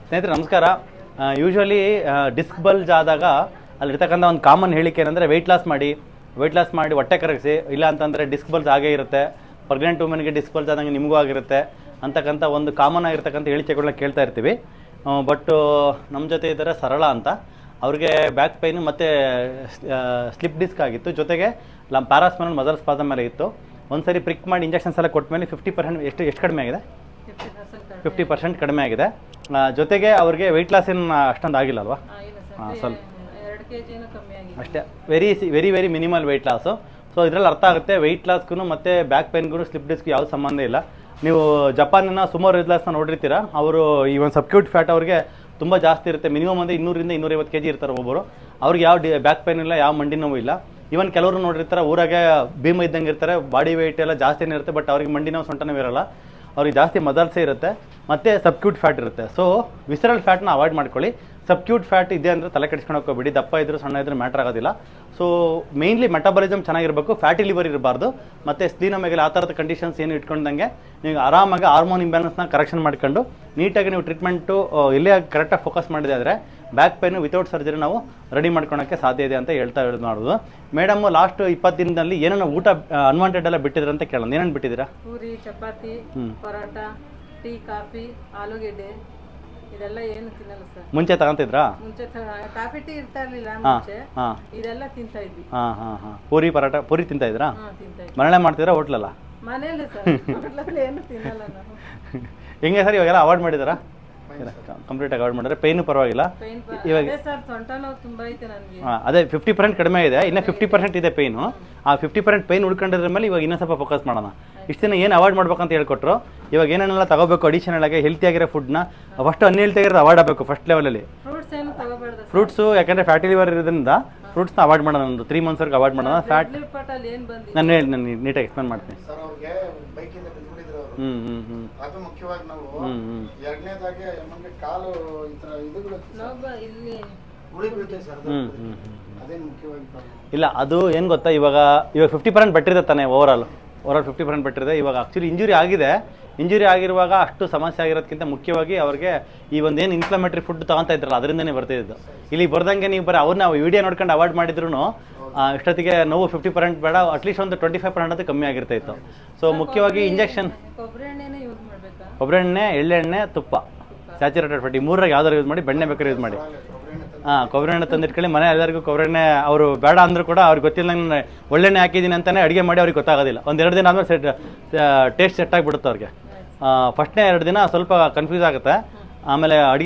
ಸ್ನೇಹಿತರೆ ನಮಸ್ಕಾರ. Usually disc bulge ಆದಾಗ ಅಲ್ಲಿರ್ತಕ್ಕಂಥ ಒಂದು ಕಾಮನ್ ಹೇಳಿಕೆ ಏನಂದರೆ ವೆಯ್ಟ್ ಲಾಸ್ ಮಾಡಿ ಹೊಟ್ಟೆ ಕರಗಿಸಿ, ಇಲ್ಲ ಅಂತಂದರೆ ಡಿಸ್ಕ್ ಬಲ್ಜ್ ಆಗೇ ಇರುತ್ತೆ. ಪ್ರೆಗ್ನೆಂಟ್ ವುಮೆನ್ಗೆ ಡಿಸ್ಕ್ ಬಲ್ಜ್ ಆದಂಗೆ ನಿಮಗೂ ಆಗಿರುತ್ತೆ ಅಂತಕ್ಕಂಥ ಒಂದು ಕಾಮನ್ ಆಗಿರ್ತಕ್ಕಂಥ ಹೇಳಿಕೆಗಳನ್ನ ಕೇಳ್ತಾ ಇರ್ತೀವಿ. ಬಟ್ ನಮ್ಮ ಜೊತೆ ಇದ್ದಾರೆ ಸರಳ ಅಂತ. ಅವ್ರಿಗೆ ಬ್ಯಾಕ್ ಪೈನು ಮತ್ತು ಸ್ಲಿಪ್ ಡಿಸ್ಕ್ ಆಗಿತ್ತು, ಜೊತೆಗೆ ಪ್ಯಾರಾಸ್ಮಲ್ ಮಸಲ್ ಸ್ಪಾಸಮ್ ಮೇಲೆ ಇತ್ತು. ಒಂದು ಸರಿ ಪ್ರಿಕ್ ಮಾಡಿ ಇಂಜೆಕ್ಷನ್ಸ್ ಎಲ್ಲ ಕೊಟ್ಟ ಮೇಲೆ 50% ಎಷ್ಟು ಕಡಿಮೆ ಆಗಿದೆ? 50% ಕಡಿಮೆ ಆಗಿದೆ. ಜೊತೆಗೆ ಅವ್ರಿಗೆ ವೆಯ್ಟ್ ಲಾಸ್ ಏನು ಅಷ್ಟೊಂದು ಆಗಿಲ್ಲ ಅಲ್ವಾ? ಸ್ವಲ್ಪ ಅಷ್ಟೇ, very very minimal weight loss. So ಇದರಲ್ಲಿ ಅರ್ಥ ಆಗುತ್ತೆ ವೆಯ್ಟ್ ಲಾಸ್ಗೂ ಮತ್ತು ಬ್ಯಾಕ್ ಪೈನ್ಗೂ ಸ್ಲಿಪ್ ಡಿಸ್ಕ್ ಯಾವ ಸಂಬಂಧ ಇಲ್ಲ. ನೀವು ಜಪಾನಿನ ಸುಮಾರು ವೆಯ್ಟ್ ಲಾಸ್ನ ನೋಡಿರ್ತೀರ. ಅವರು ಈ ಒಂದು ಸಬ್ಕ್ಯೂಟ್ ಫ್ಯಾಟ್ ಅವ್ರಿಗೆ ತುಂಬ ಜಾಸ್ತಿ ಇರುತ್ತೆ. ಮಿನಿಮಮ್ ಅಂದರೆ 200 ರಿಂದ 250 kg ಇರ್ತಾರೆ ಒಬ್ಬರು. ಅವ್ರಿಗೆ ಯಾವ ಬ್ಯಾಕ್ ಪೈನ್ ಇಲ್ಲ, ಯಾವ ಮಂಡಿ ನೋವು ಇಲ್ಲ. ಈವನ್ ಕೆಲವರು ನೋಡಿರ್ತಾರೆ ಊರಾಗೆ ಭೀಮ ಇದ್ದಂಗೆ ಇರ್ತಾರೆ, ಬಾಡಿ ವೆಯ್ಟ್ ಎಲ್ಲ ಜಾಸ್ತಿನೇ ಇರುತ್ತೆ, ಬಟ್ ಅವ್ರಿಗೆ ಮಂಡಿ ನೋವು ಸೊಂಟ ನೋವು ಇರಲ್ಲ. ಅವ್ರಿಗೆ ಜಾಸ್ತಿ ಮಸಲ್ಸೇ ಇರುತ್ತೆ ಮತ್ತು ಸಬ್ಕ್ಯೂಟ್ ಫ್ಯಾಟ್ ಇರುತ್ತೆ. ಸೊ ವಿಸರಲ್ ಫ್ಯಾಟ್ನ ಅವಾಯ್ಡ್ ಮಾಡ್ಕೊಳ್ಳಿ. ಸಬ್ಕ್ಯೂಟ್ ಫ್ಯಾಟ್ ಇದೆ ಅಂದರೆ ತಲೆ ಕೆಡಿಸ್ಕೊಂಡು ಹೋಗ್ಬಿಡಿ. ದಪ್ಪ ಇದ್ದರೂ ಸಣ್ಣ ಇದ್ರೂ ಮ್ಯಾಟ್ರ್ ಆಗೋದಿಲ್ಲ. ಸೊ ಮೇನ್ಲಿ ಮೆಟಬಾಲಿಸಮ್ ಚೆನ್ನಾಗಿರಬೇಕು, ಫ್ಯಾಟಿ ಲಿವರ್ ಇರಬಾರ್ದು, ಮತ್ತು ಸ್ಪ್ಲೀನೊಮೆಗಲ್ ಆ ಥರದ ಕಂಡೀಷನ್ಸ್ ಏನು ಇಟ್ಕೊಂಡಂಗೆ ನೀವು ಆರಾಮಾಗಿ ಹಾರ್ಮೋನ್ ಇಂಬ್ಯಾಲೆನ್ಸ್ನ ಕರೆಕ್ಷನ್ ಮಾಡ್ಕೊಂಡು ನೀಟಾಗಿ ನೀವು ಟ್ರೀಟ್ಮೆಂಟು ಎಲ್ಲೇ ಕರೆಕ್ಟಾಗಿ ಫೋಕಸ್ ಮಾಡಿದೆ ಆದರೆ ಬ್ಯಾಕ್ ಪೈನು ವಿತೌಟ್ ಸರ್ಜರಿ ನಾವು ರೆಡಿ ಮಾಡ್ಕೊಳಕ್ಕೆ ಸಾಧ್ಯ ಇದೆ ಅಂತ ಹೇಳ್ತಾ ಮಾಡೋದು. ಮೇಡಮ್ ಲಾಸ್ಟ್ 20 ದಿನದಲ್ಲಿ ಏನೇನೋ ಊಟ ಅನ್ವಾಂಟೆಡ್ ಎಲ್ಲ ಬಿಟ್ಟಿದ್ರೆ ಅಂತ ಕೇಳೋಣ. ಏನೇನು ಬಿಟ್ಟಿದ್ದೀರಾ? ಪೂರಿ, ಚಪಾತಿ, ಪರೋಟ, ಟೀ, ಕಾಫಿ, ಆಲೂಗೆಡ್ಡೆ ಇದೆಲ್ಲ ಏನು ತಿನ್ನಲ್ಲ ಸರ್. ಮುಂಚೆ ತಗೊಂತಿದ್ರಾ? ಮುಂಚೆ ಕಾಫಿ ಟೀ ಇರ್ತಾ ಇರ್ಲಿಲ್ಲ ಮುಂಚೆ, ಇದೆಲ್ಲ ತಿಂತಾ ಇದ್ವಿ. ಪೂರಿ ಪರೋಟ ಪೂರಿ ತಿಂತಾ ಇದ್ರಾ? ತಿಂತಾ ಇದ್ವಿ. ಮನೆಯಲ್ಲೇ ಮಾಡ್ತಿದ್ರಾ ಹೋಟ್ಲಲ್ಲ? ಮನೆಯಲ್ಲೇ ಸರ್, ಹೋಟ್ಲಲ್ಲಿ ಏನು ತಿನ್ನಲ್ಲ ನಾವು. ಹೆಂಗೆ ಸರ್ ಇವಾಗೆಲ್ಲ ಅವಾಯ್ಡ್ ಮಾಡಿದಾರಾ? ಕಂಪ್ಲೀಟಾಗಿ ಅವಾಯ್ಡ್ ಮಾಡಿದ್ರೆ ಪೇನು ಪರವಾಗಿಲ್ಲ ಇವಾಗ ಸರ್ ಸೊಂಟ ನೋವು ತುಂಬಾ ಐತೆ ನನಗೆ. ಅದೇ 50% ಕಡಿಮೆ ಇದೆ, ಇನ್ನು 50% ಇದೆ ಪೇನು. ಆ 50% ಪೇನ್ ಉಳ್ಕೊಂಡಿದ್ರ ಮೇಲೆ ಇವಾಗ ಇನ್ನೂ ಸ್ವಲ್ಪ ಫೋಕಸ್ ಮಾಡೋಣ. ಇಷ್ಟು ದಿನ ಏನು ಅವಾಯ್ಡ್ ಮಾಡ್ಬೇಕಂತ ಹೇಳ್ಕೊಟ್ರು. ಇವಾಗ ಏನೇನೆಲ್ಲ ತಗೋಬೇಕು ಅಡಿಷನಲ್ ಆಗಿ ಹೆಲ್ತಿ ಆಗಿರೋ ಫುಡ್ನ ಫಸ್ಟ್ ಅನ್ಹೆಲ್ತಿ ಆಗಿರೋದು ಅವಾಯ್ಡ್ ಆಗಬೇಕು ಫಸ್ಟ್ ಲೆವೆಲಲ್ಲಿ. ಫ್ರೂಟ್ಸು ಯಾಕಂದರೆ ಫ್ಯಾಟಿ ಲಿವರ್ ಇರೋದ್ರಿಂದ ಫ್ರೂಟ್ಸ್ನ ಅವಾಯ್ಡ್ ಮಾಡೋಣ. ಒಂದು 3 monthsವರೆಗೆ ಅವಾಯ್ಡ್ ಮಾಡೋಣ. ಫ್ಯಾಟ್ ನಾನು ಹೇಳಿ ನಾನು ನೀಟಾಗಿ ಎಕ್ಸ್ಪ್ಲೇನ್ ಮಾಡ್ತೀನಿ. ಅದು ಮುಖ್ಯವಾಗಿ ನಾವು ಎರಡನೇದಾಗಿ ನಮಗೆ ಕಾಲು ಈ ತರ ಅದೇ ಮುಖ್ಯವಾಗಿ ಇಲ್ಲ. ಅದು ಏನು ಗೊತ್ತಾ, ಇವಾಗ 50% ಬೆಟ್ಟಿದೆ ತಾನೆ. ಓವರಾಲ್ 50% ಬೆಟ್ಟಿದೆ. ಇವಾಗ ಆ್ಯಕ್ಚುಲಿ ಇಂಜುರಿ ಆಗಿರುವಾಗ ಅಷ್ಟು ಸಮಸ್ಯೆ ಆಗಿರೋದಕ್ಕಿಂತ ಮುಖ್ಯವಾಗಿ ಅವ್ರಿಗೆ ಈ ಒಂದೇನು ಇನ್ಫ್ಲಮೇಟರಿ ಫುಡ್ ತಗೊತಾ ಇದ್ರಲ್ಲ ಅದರಿಂದನೇ ಬರ್ತಿದ್ದು. ಇಲ್ಲಿ ಬರ್ದಂಗೆ ನೀವು ಬರೀ ಅವ್ರನ್ನ ವಿಡಿಯೋ ನೋಡ್ಕೊಂಡು ಅವಾಯ್ಡ್ ಮಾಡಿದ್ರು ಇಷ್ಟೊತ್ತಿಗೆ ನೋವು 50% ಬೇಡ, ಅಟ್ಲೀಸ್ಟ್ ಒಂದು 25% ಅದು ಕಮ್ಮಿ ಆಗಿರ್ತಾಯಿತ್ತು. ಸೊ ಮುಖ್ಯವಾಗಿ ಇಂಜೆಕ್ಷನ್ ಕೊಬ್ಬರಿ ಎಣ್ಣೆ, ಎಳ್ಳೆಣ್ಣೆ, ತುಪ್ಪ, ಸ್ಯಾಚುರೇಟೆಡ್ ಫ್ಯಾಟ್ ಈ ಮೂರಾಗ ಯಾವ್ದಾರು ಯೂಸ್ ಮಾಡಿ. ಬೆಣ್ಣೆ ಬೇಕಾದ್ರೆ ಯೂಸ್ ಮಾಡಿ. ಕೊಬ್ಬರಿ ಎಣ್ಣೆ ತಂದಿಟ್ಕೊಳ್ಳಿ. ಮನೆ ಎಲ್ಲರಿಗೂ ಕೊಬ್ಬರಿ ಎಣ್ಣೆ ಅವರು ಬೇಡ ಅಂದರೂ ಕೂಡ ಅವ್ರಿಗೆ ಗೊತ್ತಿಲ್ಲ ನಾನು ಒಳ್ಳೆಣ್ಣೆ ಹಾಕಿದ್ದೀನಿ ಅಂತಲೇ ಅಡುಗೆ ಮಾಡಿ ಅವ್ರಿಗೆ ಗೊತ್ತಾಗೋದಿಲ್ಲ. ಒಂದು 2 ದಿನ ಆದಮೇಲೆ ಟೇಸ್ಟ್ ಸೆಟ್ ಆಗಿಬಿಡುತ್ತೆ ಅವ್ರಿಗೆ. ಫಸ್ಟ್ನೇ 2 ದಿನ ಸ್ವಲ್ಪ ಕನ್ಫ್ಯೂಸ್ ಆಗುತ್ತೆ. ಆಮೇಲೆ ಅಡುಗೆ